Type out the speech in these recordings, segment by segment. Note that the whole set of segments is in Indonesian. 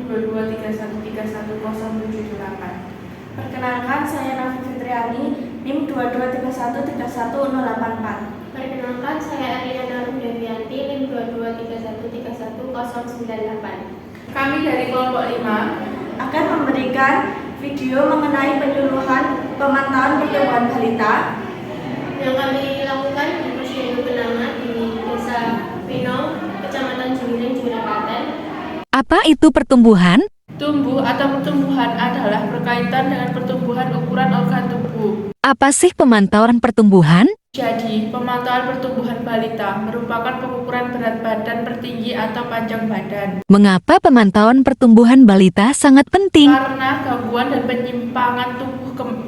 NIM 2231310778. Perkenalkan, saya Nafi Fitriani, NIM 2231311084. Perkenalkan, saya Ariana Rudevianti, NIM 2231311098. Kami dari kelompok 5 akan memberikan video mengenai penyuluhan pemantauan pertumbuhan balita yang kami lakukan di Posyandu Kenanga di Desa Pinong, Kecamatan Juwiling, Jurapaten. Apa itu pertumbuhan? Tumbuh atau pertumbuhan adalah berkaitan dengan pertumbuhan ukuran organ tubuh. Apa sih pemantauan pertumbuhan? Jadi, pemantauan pertumbuhan balita merupakan pengukuran berat badan per tinggi atau panjang badan. Mengapa pemantauan pertumbuhan balita sangat penting? Karena gangguan dan penyimpangan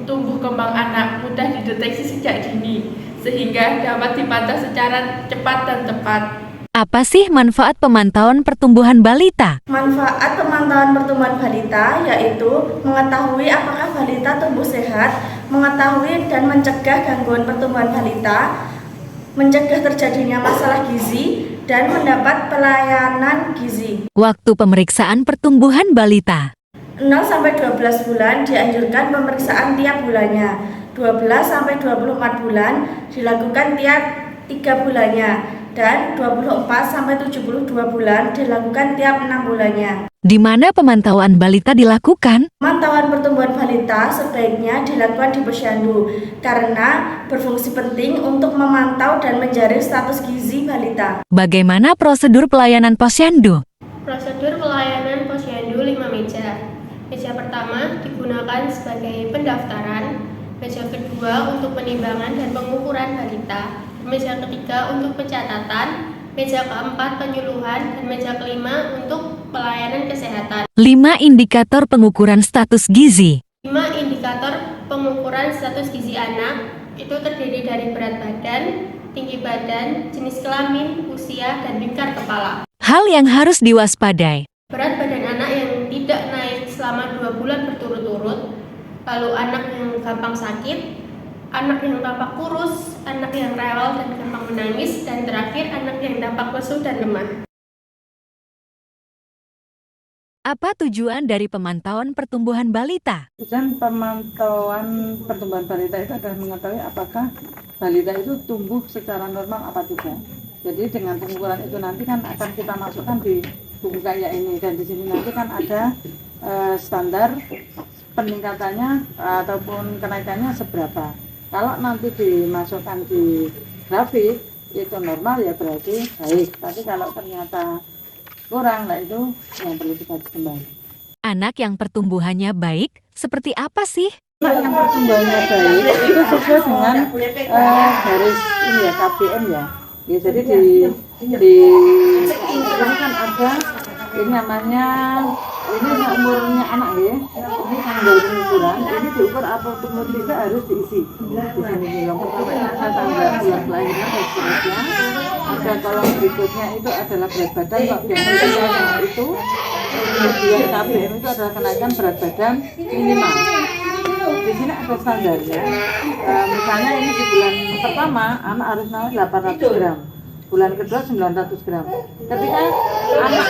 tumbuh kembang anak mudah dideteksi sejak dini, sehingga dapat dipantau secara cepat dan tepat. Apa sih manfaat pemantauan pertumbuhan balita? Manfaat pemantauan pertumbuhan balita yaitu mengetahui apakah balita tumbuh sehat, mengetahui dan mencegah gangguan pertumbuhan balita, mencegah terjadinya masalah gizi, dan mendapat pelayanan gizi. Waktu pemeriksaan pertumbuhan balita. 0-12 bulan dianjurkan pemeriksaan tiap bulannya. 12-24 bulan dilakukan tiap 3 bulannya. Dan 24-72 bulan dilakukan tiap 6 bulannya. Di mana pemantauan balita dilakukan? Pemantauan pertumbuhan balita sebaiknya dilakukan di posyandu karena berfungsi penting untuk memantau dan menjaring status gizi balita. Bagaimana prosedur pelayanan posyandu? Prosedur pelayanan posyandu 5 meja. Meja pertama digunakan sebagai pendaftaran, meja kedua untuk penimbangan dan pengukuran balita, meja ketiga untuk pencatatan, meja keempat penyuluhan, dan meja kelima untuk pelayanan kesehatan. 5 indikator pengukuran status gizi. 5 indikator pengukuran status gizi anak itu terdiri dari berat badan, tinggi badan, jenis kelamin, usia, dan lingkar kepala. Hal yang harus diwaspadai. Berat badan anak yang tidak naik selama 2 bulan berturut-turut, lalu anak yang gampang sakit, anak yang tampak kurus, anak yang rewel dan gampang menangis, dan terakhir anak yang tampak lesu dan lemah. Apa tujuan dari pemantauan pertumbuhan balita? Tujuan pemantauan pertumbuhan balita itu adalah mengetahui apakah balita itu tumbuh secara normal apa tidak. Jadi dengan pengukuran itu nanti kan akan kita masukkan di buku kayak ini, dan di sini nanti kan ada standar peningkatannya ataupun kenaikannya seberapa. Kalau nanti dimasukkan di grafik itu normal ya berarti baik, tapi kalau ternyata kurang, nah itu yang perlu dikaji kembali. Anak yang pertumbuhannya baik seperti apa sih? Anak yang pertumbuhannya baik itu sesuai dengan garis ini ya, KBM ya. Ya, jadi di ini kan ada ini namanya, ini umurnya anak ya, ini tanggal pengukuran, ini diukur apa umur tidak harus diisi di sini. Yang pertama ada tanggal bulan kelahiran dan seterusnya. Ada kolom berikutnya itu adalah berat badan, Pak, biasanya itu kemudian KBM itu adalah kenaikan berat badan minimal. Di sini ada standarnya. Misalnya ini di bulan pertama anak harus naik 800 gram, bulan kedua 900 gram. Ketika anak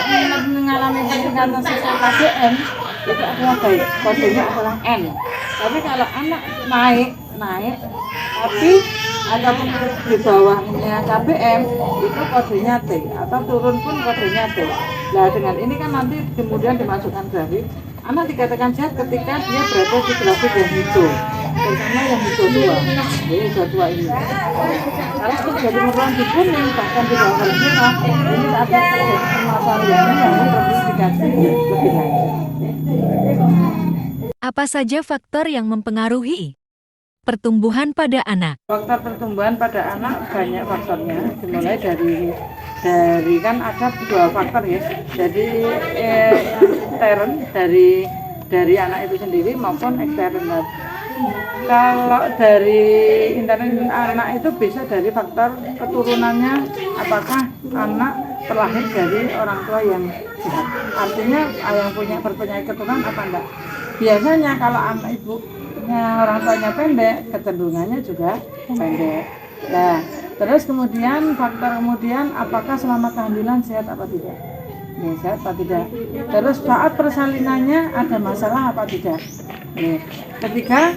mengalami peningkatan sesuai KBM itu adalah baik, kodenya adalah N. Tapi kalau anak naik tapi ada di bawahnya KBM itu kodenya T, atau turun pun kodenya T. Nah dengan ini kan nanti kemudian dimasukkan grafik. Anak dikatakan sehat ketika dia berada di grafik yang hijau, terutama yang hijau tua, jadi hijau tua ini. Kalau terjadi penurunan di kuning, bahkan di bawah garis merah, ini akan terjadi permasalahan yang perlu dikaji lebih lanjut. Apa saja faktor yang mempengaruhi pertumbuhan pada anak? Faktor pertumbuhan pada anak banyak faktornya, dimulai dari kan ada 2 faktor ya. Jadi intern dari anak itu sendiri maupun eksternal. Kalau dari intern anak itu bisa dari faktor keturunannya, apakah anak terlahir dari orang tua yang sehat. Artinya yang punya berpenyakit keturunan apa enggak. Biasanya kalau anak ibunya orang tuanya pendek, kecenderungannya juga pendek. Nah, terus kemudian faktor kemudian apakah selama kehamilan sehat apa tidak. sehat apa tidak. Terus saat persalinannya ada masalah apa tidak. Nih, ketiga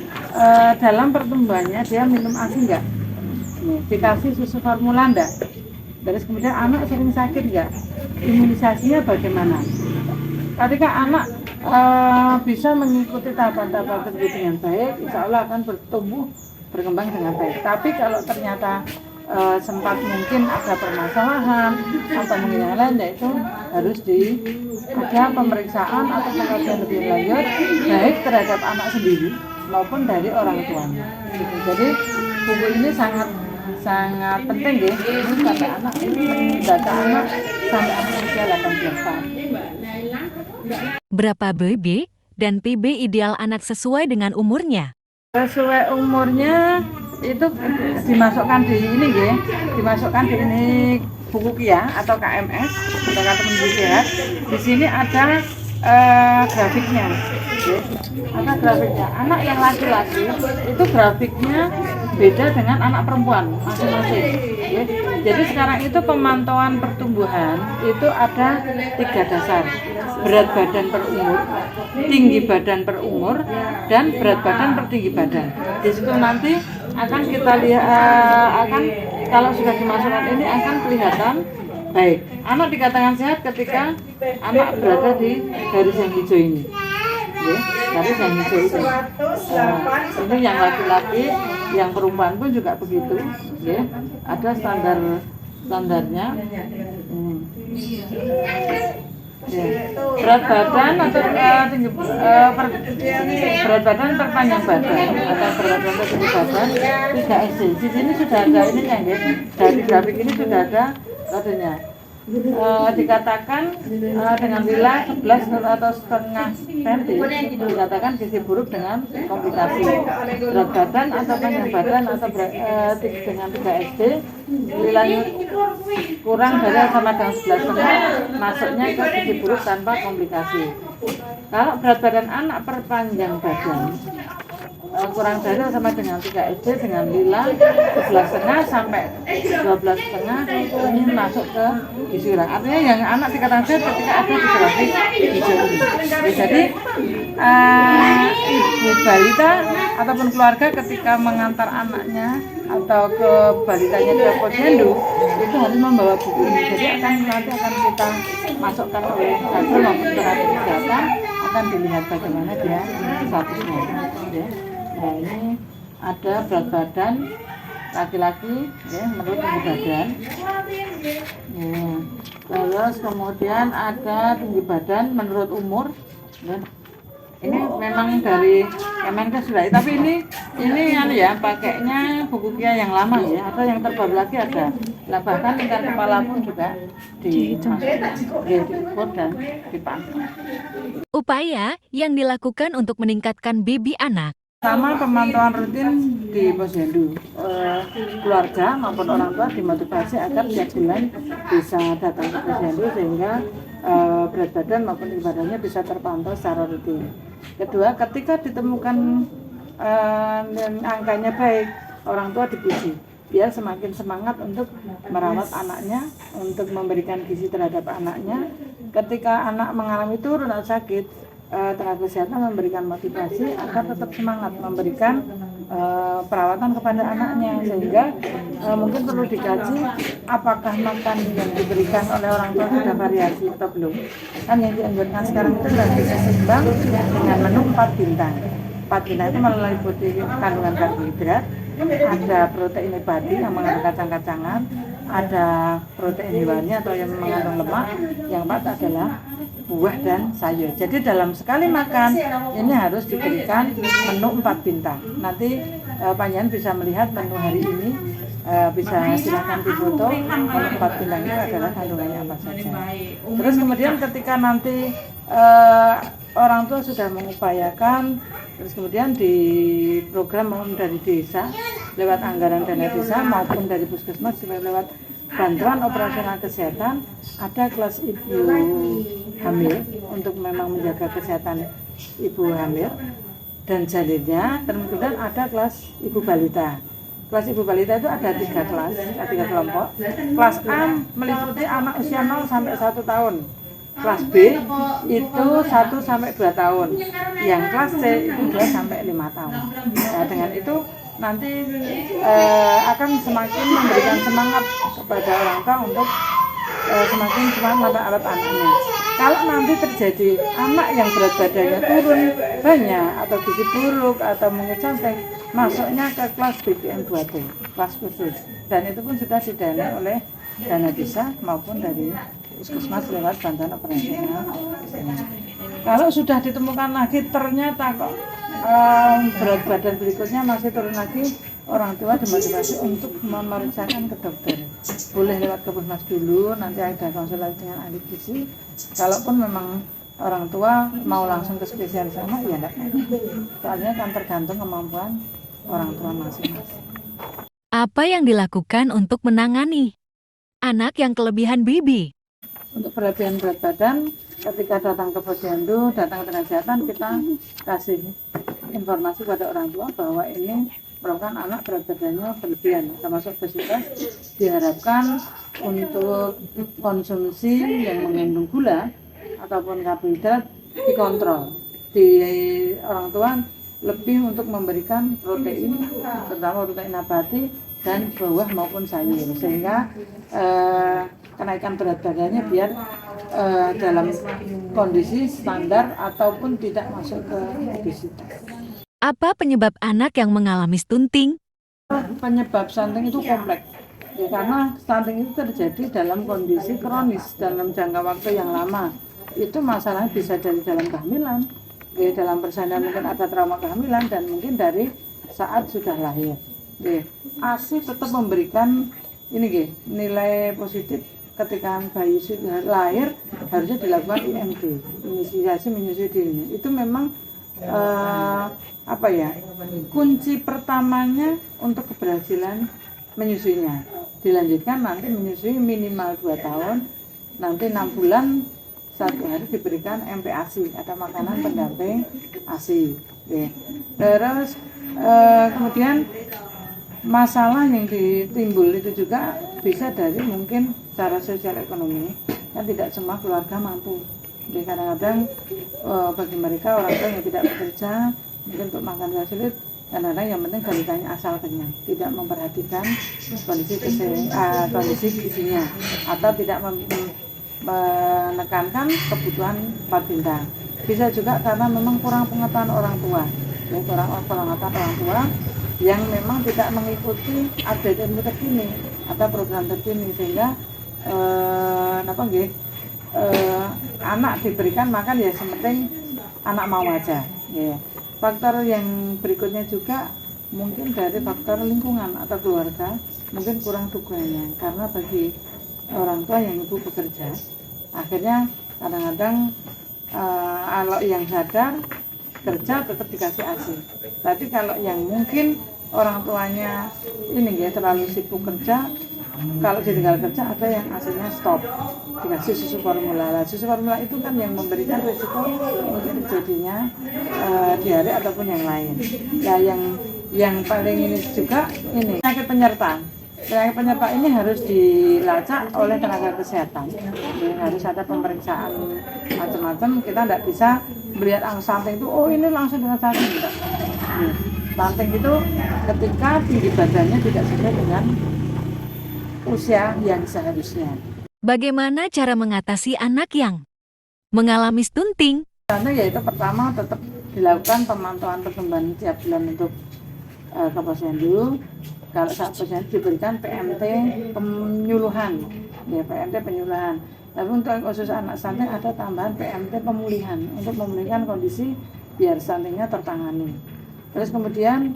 dalam pertumbuhannya dia minum ASI enggak? Nih, dikasih susu formula enggak? Terus kemudian anak sering sakit enggak? Imunisasinya bagaimana? Ketika anak bisa mengikuti tahapan-tahapan tersebut dengan baik, insya Allah akan berkembang dengan baik. Tapi kalau ternyata sempat mungkin ada permasalahan atau mungkin yang lain, yaitu harus ada pemeriksaan atau pengkajian lebih lanjut baik terhadap anak sendiri maupun dari orang tuanya. Jadi buku ini sangat penting ya, ini sampai anak data anak sampai anak usia 18 tahun. Berapa BB dan PB ideal anak sesuai dengan umurnya? Sesuai umurnya itu dimasukkan di ini ya, dimasukkan di ini buku KIA atau KMS atau kartu penduduk sehat. Di sini ada grafiknya, ya. Ada grafiknya. Anak yang laki-laki itu grafiknya beda dengan anak perempuan masing-masing. Ya. Jadi sekarang itu pemantauan pertumbuhan itu ada 3 dasar: berat badan per umur, tinggi badan per umur, dan berat badan per tinggi badan. Di situ nanti akan kita lihat, kalau sudah dimasukkan ini akan kelihatan baik. Anak dikatakan sehat ketika anak berada di garis yang hijau ini. Ya, garis yang hijau itu. Ini yang laki-laki, yang perempuan pun juga begitu. Ya, ada standarnya. Ya. Berat badan atau berat badan per panjang badan atau berat badan per tinggi badan 3 SD. Di sini sudah ada ininya ya. Dari grafik ini sudah ada katanya. Dikatakan dengan nilai 11 atau setengah senti dikatakan gizi buruk dengan komplikasi. Berat badan atau panjang badan atau dengan 3 SD nilainya kurang dari sama dengan 11,5 masuknya ke gizi buruk tanpa komplikasi. Kalau berat badan anak per panjang badan kurang dari sama dengan 3 SD dengan nilai 11,5 sampai 12,5 ini masuk ke gizi kurang. Artinya yang anak dikatakan sehat ketika ada di grafik hijau ini. Jadi ibu balita ataupun keluarga ketika mengantar anaknya atau ke balitanya ke posyandu itu harus membawa buku ini. Jadi nanti akan kita masukkan oleh dokter maupun terapi kesehatan, akan dilihat bagaimana dia statusnya. Ya. Nah, ini ada berat badan laki-laki ya, menurut tinggi badan. Ya. Terus kemudian ada tinggi badan menurut umur. Ya. Ini memang dari Kemenkes sudah, tapi ini ya pakainya buku KIA yang lama ya, atau yang terbaru lagi ada. Nah, bahkan tingkat kepala pun juga diukur dan dipantau. Upaya yang dilakukan untuk meningkatkan BB anak. Sama pemantauan rutin di posyandu, keluarga maupun orang tua dimotivasi agar tiap bulan bisa datang ke posyandu sehingga berat badan maupun tinggi badannya bisa terpantau secara rutin. Kedua, ketika ditemukan angkanya baik, orang tua dipuji biar semakin semangat untuk merawat anaknya, untuk memberikan gizi terhadap anaknya. Ketika anak mengalami turun atau sakit, tenaga kesehatan memberikan motivasi agar tetap semangat memberikan perawatan kepada anaknya, sehingga mungkin perlu dikaji apakah makan yang diberikan oleh orang tua sudah variasi atau belum. Kan yang dianjurkan sekarang itu adalah gizi seimbang dengan menu 4 bintang. 4 bintang itu meliputi kandungan karbohidrat, ada protein nabati yang mengandung kacang-kacangan, ada protein hewani atau yang mengandung lemak, yang 4 adalah buah dan sayur. Jadi dalam sekali makan ini harus diberikan menu 4 bintang. Nanti panjenengan bisa melihat menu hari ini, bisa silakan difoto menu 4 bintang itu adalah kandungannya apa saja. Terus kemudian ketika nanti orang tua sudah mengupayakan, terus kemudian di program maupun dari desa lewat anggaran dana desa maupun dari puskesmas lewat bantuan operasional kesehatan, ada kelas ibu hamil untuk memang menjaga kesehatan ibu hamil dan janinnya. Kemudian ada kelas ibu balita. Kelas ibu balita itu ada 3 kelas, 3 kelompok. Kelas A meliputi anak usia 0 sampai 1 tahun. kelas B itu 1 sampai 2 tahun, yang kelas C itu 2 sampai 5 tahun. Nah, dengan itu nanti akan semakin memberikan semangat kepada orang tua untuk semakin semangat merawat anaknya. Kalau nanti terjadi anak yang berat badannya turun banyak atau gizi buruk atau mungkin stunting, masuknya ke kelas BPM 2T, kelas khusus. Dan itu pun sudah didanai oleh dana desa maupun dari puskesmas lewat bantuan operasional. Kalau sudah ditemukan lagi ternyata kok berat badan berikutnya masih turun lagi, orang tua dimotivasi untuk memeriksakan ke dokter. Boleh lewat ke puskesmas dulu, nanti ada konsultasi dengan ahli gizi. Kalaupun memang orang tua mau langsung ke spesialis anak, ya enggak. Soalnya kan tergantung kemampuan orang tua masing-masing. Apa yang dilakukan untuk menangani anak yang kelebihan BIBI? Untuk berlebihan berat badan, ketika datang ke posyandu, datang ke tenaga kesehatan, kita kasih informasi pada orang tua bahwa ini merupakan anak berat badannya berlebihan, termasuk obesitas. Diharapkan untuk konsumsi yang mengandung gula ataupun karbohidrat dikontrol. Di orang tua lebih untuk memberikan protein, terutama protein nabati dan buah maupun sayur, sehingga kenaikan berat badannya biar dalam kondisi standar ataupun tidak masuk ke obesitas. Apa penyebab anak yang mengalami stunting? Penyebab stunting itu kompleks, ya, karena stunting itu terjadi dalam kondisi kronis dalam jangka waktu yang lama. Itu masalahnya bisa dari dalam kehamilan, ya, dalam persalinan mungkin ada trauma kehamilan, dan mungkin dari saat sudah lahir. Ya, ASI tetap memberikan ini nilai positif ketika bayi sudah lahir, harusnya dilakukan IMD, inisiasi menyusui dini. Itu memang kunci pertamanya untuk keberhasilan menyusuinya. Dilanjutkan nanti menyusui minimal 2 tahun, nanti 6 bulan 1 hari diberikan MPASI atau makanan pendamping ASI. Ya. Terus kemudian masalah yang ditimbul itu juga bisa dari mungkin secara sosial ekonomi, kan tidak semua keluarga mampu. Jadi kadang-kadang bagi mereka orang tua yang tidak bekerja, mungkin untuk makan juga sulit, kadang-kadang yang penting balitanya asal kenyang, tidak memperhatikan kondisi gizinya, atau tidak menekankan kebutuhan 4 bintang. Bisa juga karena memang kurang pengetahuan orang tua, ya, kurang pengetahuan orang tua yang memang tidak mengikuti update ilmu terkini atau program terkini, sehingga anak diberikan makan ya sementing anak mau aja. Ya. Faktor yang berikutnya juga mungkin dari faktor lingkungan atau keluarga, mungkin kurang dukungannya, karena bagi orang tua yang ibu bekerja, akhirnya kadang-kadang kalau yang sadar kerja tetap dikasih ASI. Tapi kalau yang mungkin orang tuanya ini ya terlalu sibuk kerja, kalau ditinggal kerja ada yang ASInya stop, dikasih susu formula. Susu formula itu kan yang memberikan risiko mungkin terjadinya diare ataupun yang lain. Ya, yang paling ini juga ini penyakit penyerta. Penyakit penyerta ini harus dilacak oleh tenaga kesehatan. Jadi harus ada pemeriksaan macam-macam. Kita tidak bisa melihat stunting itu, oh ini langsung dengan stunting, tidak. Stunting itu ketika tinggi badannya tidak sesuai dengan usia yang seharusnya. Bagaimana cara mengatasi anak yang mengalami stunting? Contoh yaitu pertama tetap dilakukan pemantauan perkembangan tiap bulan untuk ke posyandu. Kalau saat posyandu diberikan PMT penyuluhan, ya PMT penyuluhan. Tapi untuk khusus anak stunting ada tambahan PMT pemulihan untuk memulihkan kondisi biar stuntingnya tertangani. Terus kemudian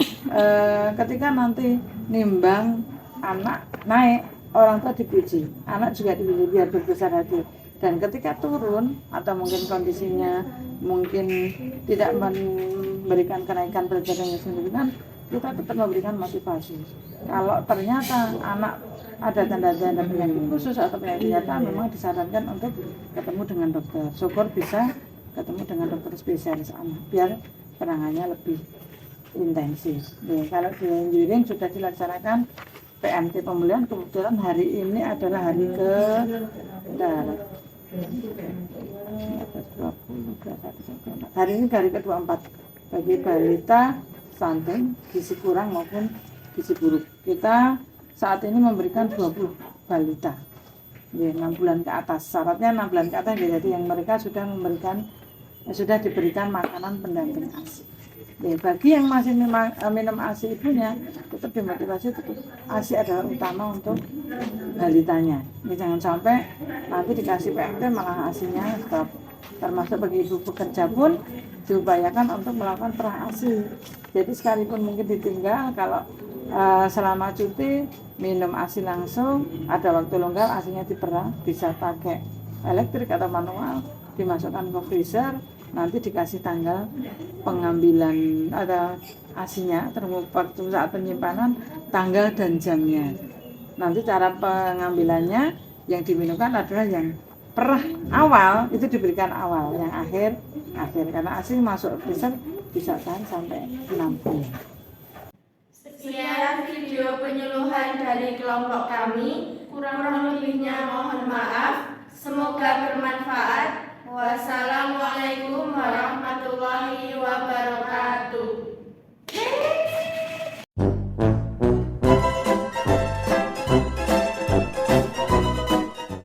ketika nanti nimbang anak naik, orang tua dipuji, anak juga dipuji biar berbesar hati. Dan ketika turun atau mungkin kondisinya mungkin tidak memberikan kenaikan berat badan yang signifikan, kita tetap memberikan motivasi. Kalau ternyata anak ada tanda-tanda penyakit khusus atau penyakit nyata, memang disarankan untuk ketemu dengan dokter. Syukur bisa ketemu dengan dokter spesialis anak biar penanganannya lebih intensif. Kalau di Ngiring sudah dilaksanakan PMT pemulihan, kebetulan hari ini adalah hari Hari ini hari ke-24 bagi balita stunting, gizi kurang maupun gizi buruk. Kita saat ini memberikan 20 balita, ya, 6 bulan ke atas. Syaratnya 6 bulan ke atas, jadi yang mereka sudah diberikan makanan pendamping ASI. Ya, bagi yang masih minum ASI ibunya, tetap dimotivasi, tetap ASI adalah utama untuk balitanya. Ini jangan sampai nanti dikasih PMT malah ASI-nya stop. Termasuk bagi ibu bekerja pun diupayakan untuk melakukan perah ASI. Jadi sekalipun mungkin ditinggal, kalau selama cuti minum ASI langsung, ada waktu longgar ASI-nya diperah, bisa pakai elektrik atau manual, dimasukkan ke freezer, nanti dikasih tanggal pengambilan ada ASI-nya, waktu saat penyimpanan, tanggal dan jamnya. Nanti cara pengambilannya yang diminumkan adalah yang perah awal itu diberikan awal, yang akhir karena ASI masuk freezer bisa tahan sampai 6 bulan. Sekian video penyuluhan dari kelompok kami. Kurang lebihnya mohon maaf. Semoga bermanfaat. Wassalam.